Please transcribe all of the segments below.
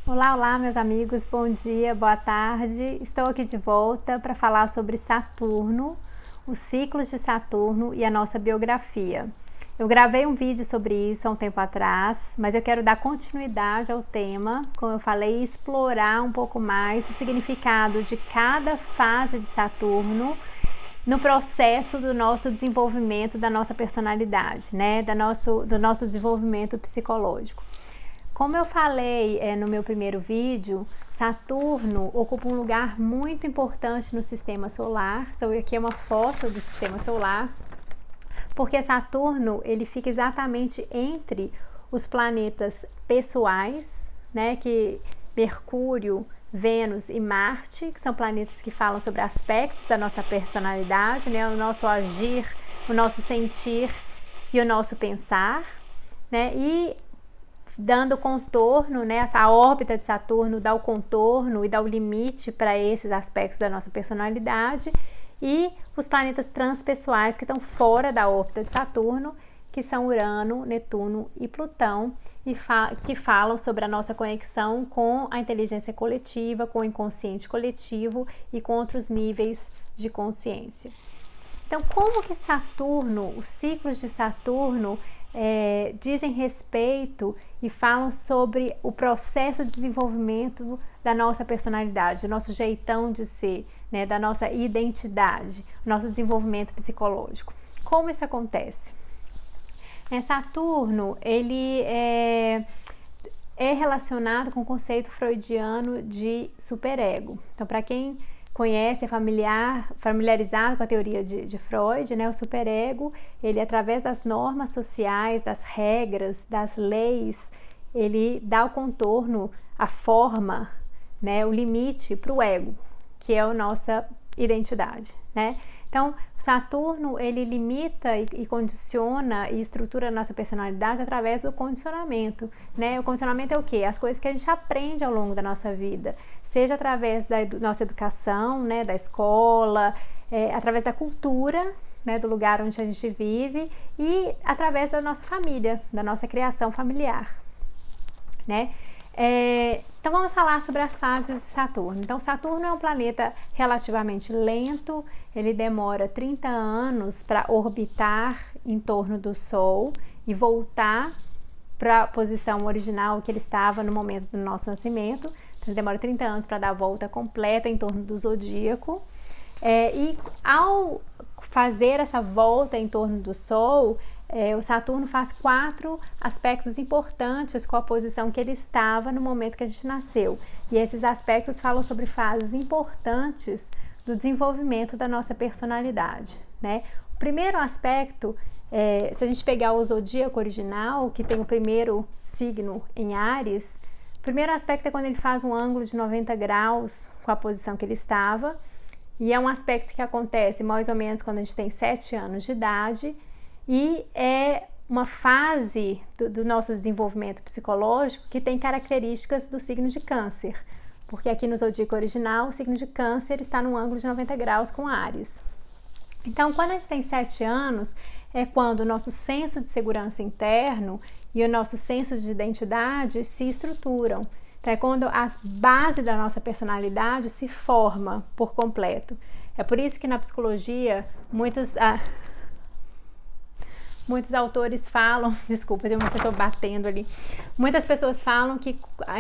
Olá, olá, meus amigos, bom dia, boa tarde. Estou aqui de volta para falar sobre Saturno, os ciclos de Saturno e a nossa biografia. Eu gravei um vídeo sobre isso há um tempo atrás, mas eu quero dar continuidade ao tema, como eu falei, explorar um pouco mais o significado de cada fase de Saturno no processo do nosso desenvolvimento, da nossa personalidade, né? Do nosso desenvolvimento psicológico. Como eu falei no meu primeiro vídeo, Saturno ocupa um lugar muito importante no sistema solar. Aqui é uma foto do sistema solar, porque Saturno ele fica exatamente entre os planetas pessoais, né, que Mercúrio, Vênus e Marte, que são planetas que falam sobre aspectos da nossa personalidade, né, o nosso agir, o nosso sentir e o nosso pensar, né, e dando contorno, né, essa órbita de Saturno dá o contorno e dá o limite para esses aspectos da nossa personalidade, e os planetas transpessoais que estão fora da órbita de Saturno, que são Urano, Netuno e Plutão, e que falam sobre a nossa conexão com a inteligência coletiva, com o inconsciente coletivo e com outros níveis de consciência. Então, como que Saturno, os ciclos de Saturno dizem respeito e falam sobre o processo de desenvolvimento da nossa personalidade, do nosso jeitão de ser, né, da nossa identidade, nosso desenvolvimento psicológico. Como isso acontece? Saturno, ele é relacionado com o conceito freudiano de superego. Então, para quem conhece, é familiarizado com a teoria de Freud, né? O superego, ele através das normas sociais, das regras, das leis, ele dá o contorno, a forma, né? O limite para o ego, que é a nossa identidade, né? Então, Saturno, ele limita e condiciona e estrutura a nossa personalidade através do condicionamento, né? O condicionamento é o quê? As coisas que a gente aprende ao longo da nossa vida, seja através da nossa educação, né? Da escola, através da cultura, né? Do lugar onde a gente vive e através da nossa família, da nossa criação familiar, né? Então vamos falar sobre as fases de Saturno. Então Saturno é um planeta relativamente lento, ele demora 30 anos para orbitar em torno do Sol e voltar para a posição original que ele estava no momento do nosso nascimento. Então ele demora 30 anos para dar a volta completa em torno do zodíaco. E ao fazer essa volta em torno do Sol, o Saturno faz 4 aspectos importantes com a posição que ele estava no momento que a gente nasceu. E esses aspectos falam sobre fases importantes do desenvolvimento da nossa personalidade, né? O primeiro aspecto, se a gente pegar o zodíaco original, que tem o primeiro signo em Áries, o primeiro aspecto é quando ele faz um ângulo de 90 graus com a posição que ele estava. E é um aspecto que acontece mais ou menos quando a gente tem 7 anos de idade, e é uma fase do nosso desenvolvimento psicológico que tem características do signo de Câncer, porque aqui no zodíaco original o signo de Câncer está num ângulo de 90 graus com Áries. Então, quando a gente tem 7 anos, é quando o nosso senso de segurança interno e o nosso senso de identidade se estruturam. Então, é quando a base da nossa personalidade se forma por completo. É por isso que na psicologia muitos autores falam, desculpa, tem uma pessoa batendo ali. Muitas pessoas falam que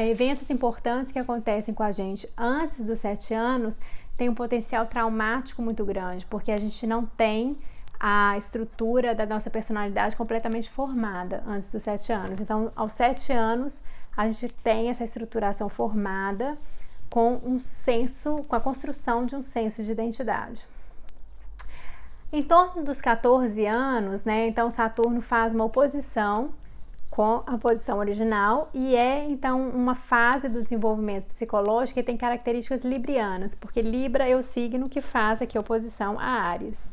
eventos importantes que acontecem com a gente antes dos 7 anos têm um potencial traumático muito grande, porque a gente não tem a estrutura da nossa personalidade completamente formada antes dos 7 anos. Então, aos 7 anos, a gente tem essa estruturação formada com a construção de um senso de identidade. Em torno dos 14 anos, né, então Saturno faz uma oposição com a posição original e então uma fase do desenvolvimento psicológico que tem características librianas, porque Libra é o signo que faz aqui oposição a Áries.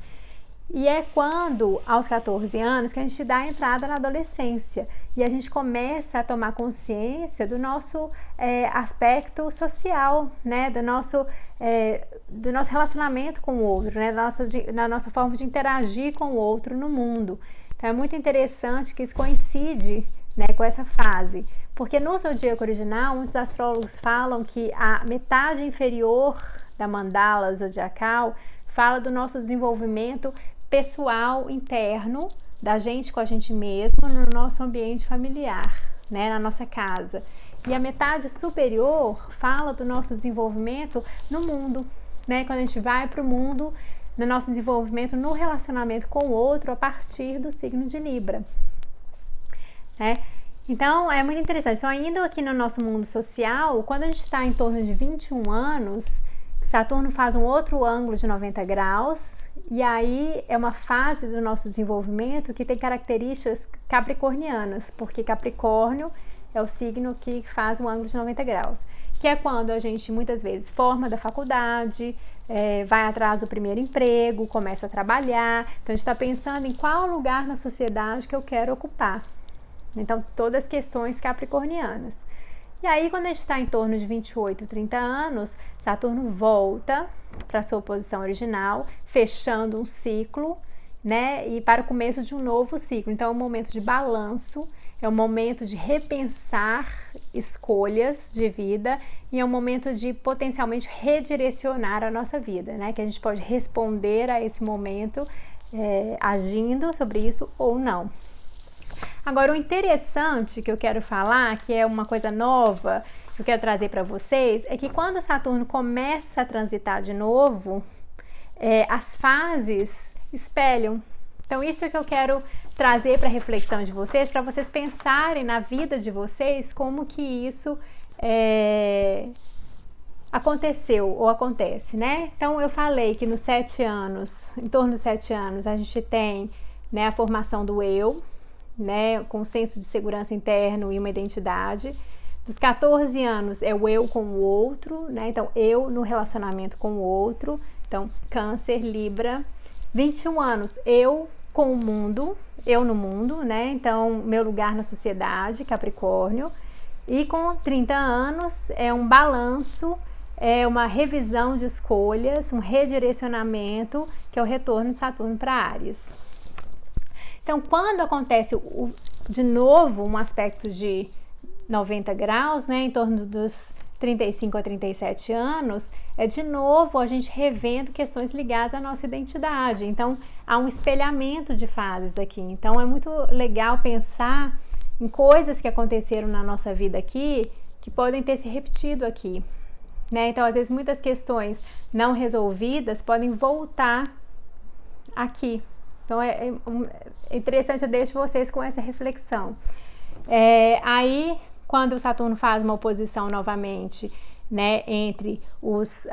E é quando, aos 14 anos, que a gente dá a entrada na adolescência e a gente começa a tomar consciência do nosso aspecto social, né? Do nosso relacionamento com o outro, né? Da nossa forma de interagir com o outro no mundo. Então é muito interessante que isso coincide, né, com essa fase, Porque no zodíaco original, muitos astrólogos falam que a metade inferior da mandala zodiacal fala do nosso desenvolvimento pessoal interno, da gente com a gente mesmo, no nosso ambiente familiar, né, na nossa casa. E a metade superior fala do nosso desenvolvimento no mundo, né, quando a gente vai para o mundo, no nosso desenvolvimento no relacionamento com o outro a partir do signo de Libra, né? Então, é muito interessante. Então, ainda aqui no nosso mundo social, quando a gente está em torno de 21 anos, Saturno faz um outro ângulo de 90 graus, e aí é uma fase do nosso desenvolvimento que tem características capricornianas, porque Capricórnio é o signo que faz um ângulo de 90 graus, que é quando a gente muitas vezes forma da faculdade, vai atrás do primeiro emprego, começa a trabalhar. Então, a gente está pensando em qual lugar na sociedade que eu quero ocupar. Então, todas as questões capricornianas. E aí, quando a gente está em torno de 28, 30 anos, Saturno volta para a sua posição original, fechando um ciclo, né? E para o começo de um novo ciclo. Então, é um momento de balanço, é um momento de repensar escolhas de vida e é um momento de potencialmente redirecionar a nossa vida, né? Que a gente pode responder a esse momento agindo sobre isso ou não. Agora, o interessante que eu quero falar, que é uma coisa nova que eu quero trazer para vocês, é que quando Saturno começa a transitar de novo, as fases espelham. Então, isso é que eu quero trazer para a reflexão de vocês, para vocês pensarem na vida de vocês, como que isso aconteceu ou acontece, né? Então, eu falei que nos 7 anos, em torno dos 7 anos, a gente tem, né, a formação do eu, né, com um senso de segurança interno e uma identidade. Dos 14 anos é o eu com o outro, né? Então, eu no relacionamento com o outro. Então, Câncer, Libra. 21 anos, eu com o mundo, eu no mundo, né? Então, meu lugar na sociedade, Capricórnio. E com 30 anos é um balanço, é uma revisão de escolhas, um redirecionamento, que é o retorno de Saturno para Áries. Então, quando acontece de novo um aspecto de 90 graus, né, em torno dos 35 a 37 anos, é de novo a gente revendo questões ligadas à nossa identidade. Então, há um espelhamento de fases aqui. Então, é muito legal pensar em coisas que aconteceram na nossa vida aqui, que podem ter se repetido aqui, né? Então, às vezes, muitas questões não resolvidas podem voltar aqui. Então, é interessante, eu deixo vocês com essa reflexão. Aí, quando o Saturno faz uma oposição novamente, né, entre os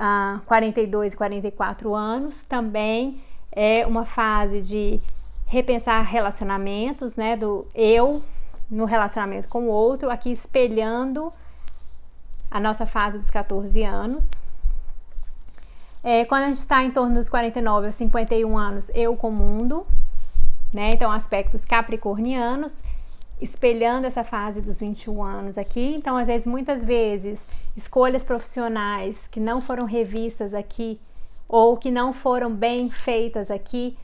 42 e 44 anos, também é uma fase de repensar relacionamentos, né, do eu no relacionamento com o outro, aqui espelhando a nossa fase dos 14 anos. Quando a gente está em torno dos 49 a 51 anos, eu com o mundo, né? Então, aspectos capricornianos, espelhando essa fase dos 21 anos aqui. Então, às vezes, muitas vezes, escolhas profissionais que não foram revistas aqui ou que não foram bem feitas aqui.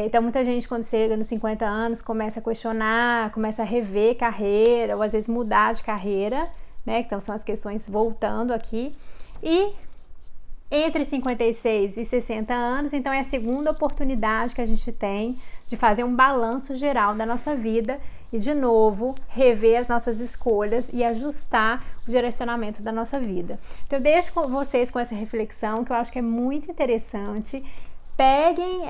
Então, muita gente, quando chega nos 50 anos, começa a questionar, começa a rever carreira ou, às vezes, mudar de carreira, né? Então, são as questões voltando aqui. E entre 56 e 60 anos, então é a segunda oportunidade que a gente tem de fazer um balanço geral da nossa vida e, de novo, rever as nossas escolhas e ajustar o direcionamento da nossa vida. Então, eu deixo vocês com essa reflexão, que eu acho que é muito interessante. Peguem,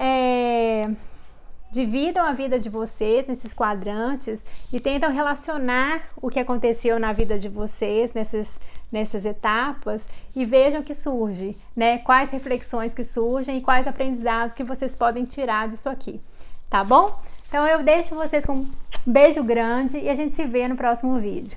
dividam a vida de vocês nesses quadrantes e tentam relacionar o que aconteceu na vida de vocês nessas etapas e vejam o que surge, né? Quais reflexões que surgem e quais aprendizados que vocês podem tirar disso aqui, tá bom? Então, eu deixo vocês com um beijo grande e a gente se vê no próximo vídeo.